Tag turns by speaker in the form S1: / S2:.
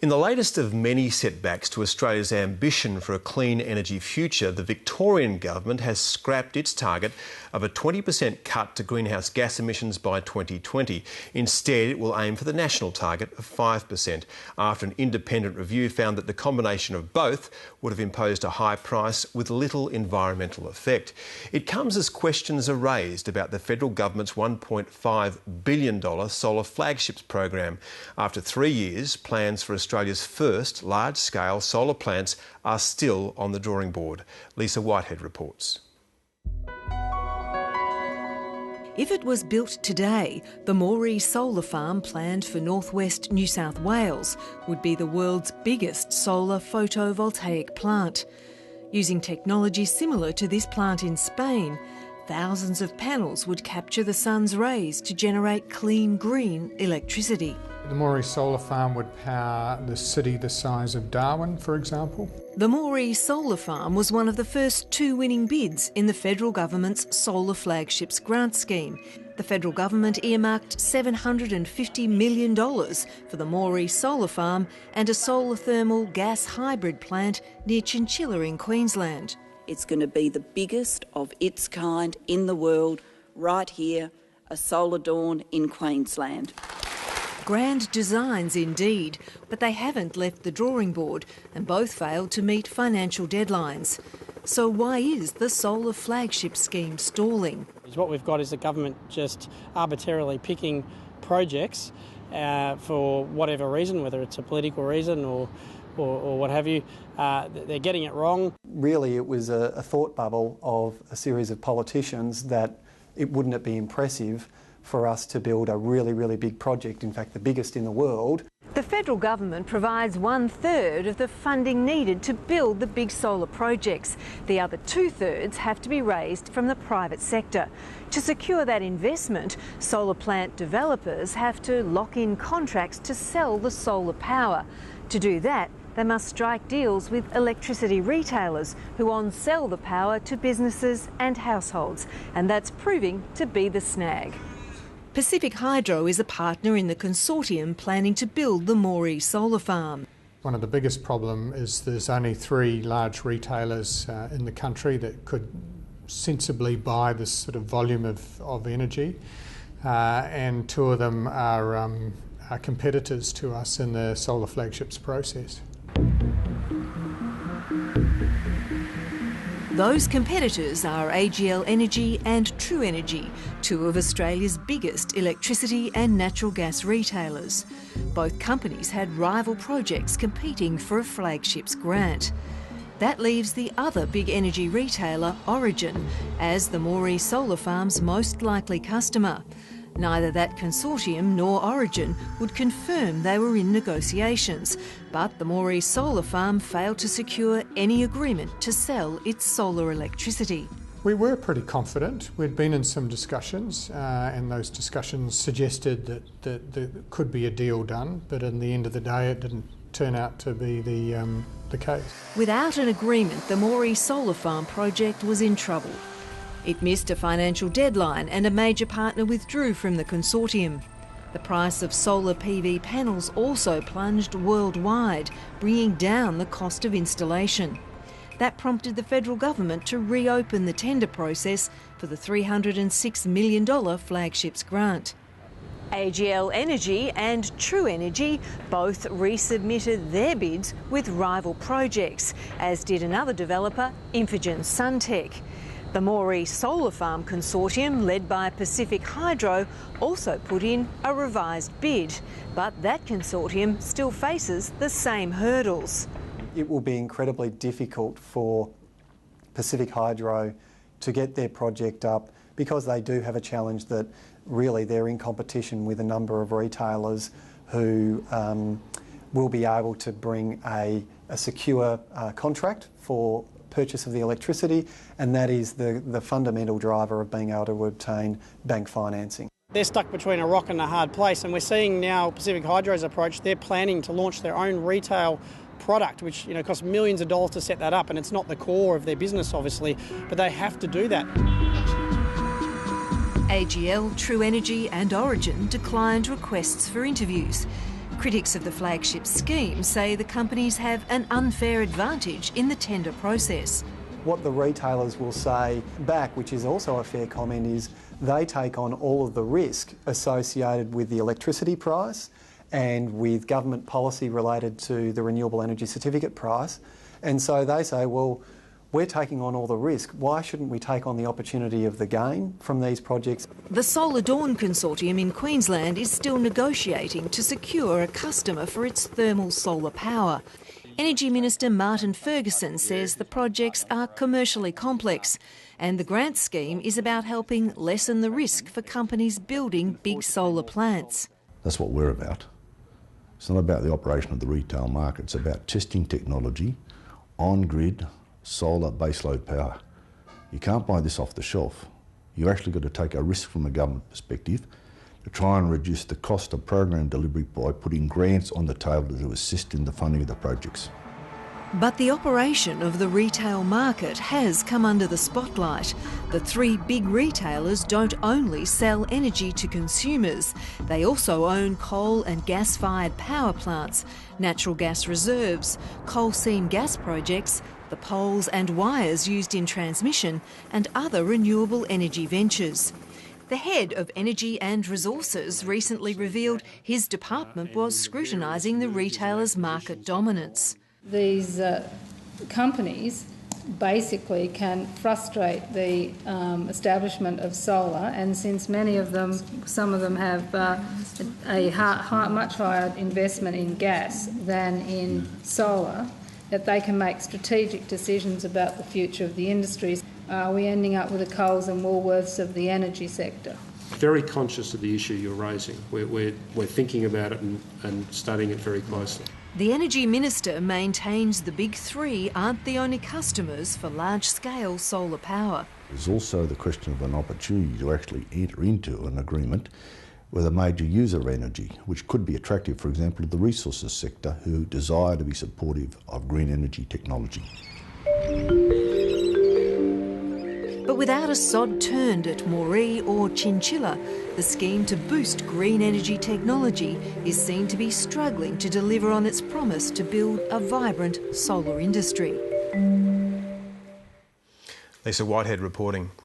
S1: In the latest of many setbacks to Australia's ambition for a clean energy future, the Victorian government has scrapped its target of a 20% cut to greenhouse gas emissions by 2020. Instead, it will aim for the national target of 5%, after an independent review found that the combination of both would have imposed a high price with little environmental effect. It comes as questions are raised about the federal government's $1.5 billion solar Flagships program. After 3 years, plans for Australia's first large-scale solar plants are still on the drawing board. Lisa Whitehead reports.
S2: If it was built today, the Moree solar farm planned for northwest New South Wales would be the world's biggest solar photovoltaic plant. Using technology similar to this plant in Spain, thousands of panels would capture the sun's rays to generate clean, green electricity.
S3: The Moree solar farm would power the city the size of Darwin, for example.
S2: The Moree solar farm was one of the first 2 winning bids in the federal government's Solar Flagships grant scheme. The federal government earmarked $750 million for the Moree solar farm and a solar thermal gas hybrid plant near Chinchilla in Queensland.
S4: It's going to be the biggest of its kind in the world, right here, a solar dawn in Queensland.
S2: Grand designs indeed, but they haven't left the drawing board and both failed to meet financial deadlines. So why is the solar flagship scheme stalling?
S5: What we've got is the government just arbitrarily picking projects for whatever reason, whether it's a political reason or what have you. They're getting it wrong.
S6: Really, it was a thought bubble of a series of politicians that wouldn't it be impressive for us to build a really, really big project, in fact the biggest in the world.
S2: The federal government provides 1/3 of the funding needed to build the big solar projects. The other 2/3 have to be raised from the private sector. To secure that investment, solar plant developers have to lock in contracts to sell the solar power. To do that, they must strike deals with electricity retailers who on-sell the power to businesses and households, and that's proving to be the snag. Pacific Hydro is a partner in the consortium planning to build the Moree solar farm.
S3: One of the biggest problems is there's only 3 large retailers in the country that could sensibly buy this sort of volume of energy, and 2 of them are competitors to us in the solar flagships process.
S2: Those competitors are AGL Energy and True Energy, 2 of Australia's biggest electricity and natural gas retailers. Both companies had rival projects competing for a Flagships grant. That leaves the other big energy retailer, Origin, as the Moree solar farm's most likely customer. Neither that consortium nor Origin would confirm they were in negotiations, but the Moree solar farm failed to secure any agreement to sell its solar electricity.
S3: We were pretty confident. We'd been in some discussions, and those discussions suggested that there could be a deal done, but in the end of the day it didn't turn out to be the case.
S2: Without an agreement, the Moree solar farm project was in trouble. It missed a financial deadline and a major partner withdrew from the consortium. The price of solar PV panels also plunged worldwide, bringing down the cost of installation. That prompted the federal government to reopen the tender process for the $306 million Flagships grant. AGL Energy and True Energy both resubmitted their bids with rival projects, as did another developer, Infigen Suntech. The Moree Solar Farm Consortium, led by Pacific Hydro, also put in a revised bid, but that consortium still faces the same hurdles.
S6: It will be incredibly difficult for Pacific Hydro to get their project up because they do have a challenge that really they're in competition with a number of retailers who will be able to bring a secure contract for purchase of the electricity, and that is the fundamental driver of being able to obtain bank financing.
S5: They're stuck between a rock and a hard place, and we're seeing now Pacific Hydro's approach. They're planning to launch their own retail product, which costs millions of dollars to set that up, and it's not the core of their business, obviously, but they have to do that.
S2: AGL, True Energy and Origin declined requests for interviews. Critics of the flagship scheme say the companies have an unfair advantage in the tender process.
S6: What the retailers will say back, which is also a fair comment, is they take on all of the risk associated with the electricity price and with government policy related to the renewable energy certificate price. And so they say, well, we're taking on all the risk. Why shouldn't we take on the opportunity of the gain from these projects?
S2: The Solar Dawn consortium in Queensland is still negotiating to secure a customer for its thermal solar power. Energy Minister Martin Ferguson says the projects are commercially complex and the grant scheme is about helping lessen the risk for companies building big solar plants.
S7: That's what we're about. It's not about the operation of the retail market, it's about testing technology, on-grid, solar baseload power. You can't buy this off the shelf. You've actually got to take a risk from a government perspective to try and reduce the cost of program delivery by putting grants on the table to assist in the funding of the projects.
S2: But the operation of the retail market has come under the spotlight. The three big retailers don't only sell energy to consumers, they also own coal and gas-fired power plants, natural gas reserves, coal seam gas projects, the poles and wires used in transmission, and other renewable energy ventures. The head of Energy and Resources recently revealed his department was scrutinising the retailer's market dominance.
S8: These companies basically can frustrate the establishment of solar, and since some of them have a much higher investment in gas than in solar, that they can make strategic decisions about the future of the industries. Are we ending up with the Coles and Woolworths of the energy sector?
S9: Very conscious of the issue you're raising. We're thinking about it and studying it very closely.
S2: The Energy Minister maintains the big three aren't the only customers for large-scale solar power.
S7: There's also the question of an opportunity to actually enter into an agreement with a major user of energy, which could be attractive, for example, to the resources sector who desire to be supportive of green energy technology.
S2: But without a sod turned at Moree or Chinchilla, the scheme to boost green energy technology is seen to be struggling to deliver on its promise to build a vibrant solar industry.
S1: Lisa Whitehead reporting.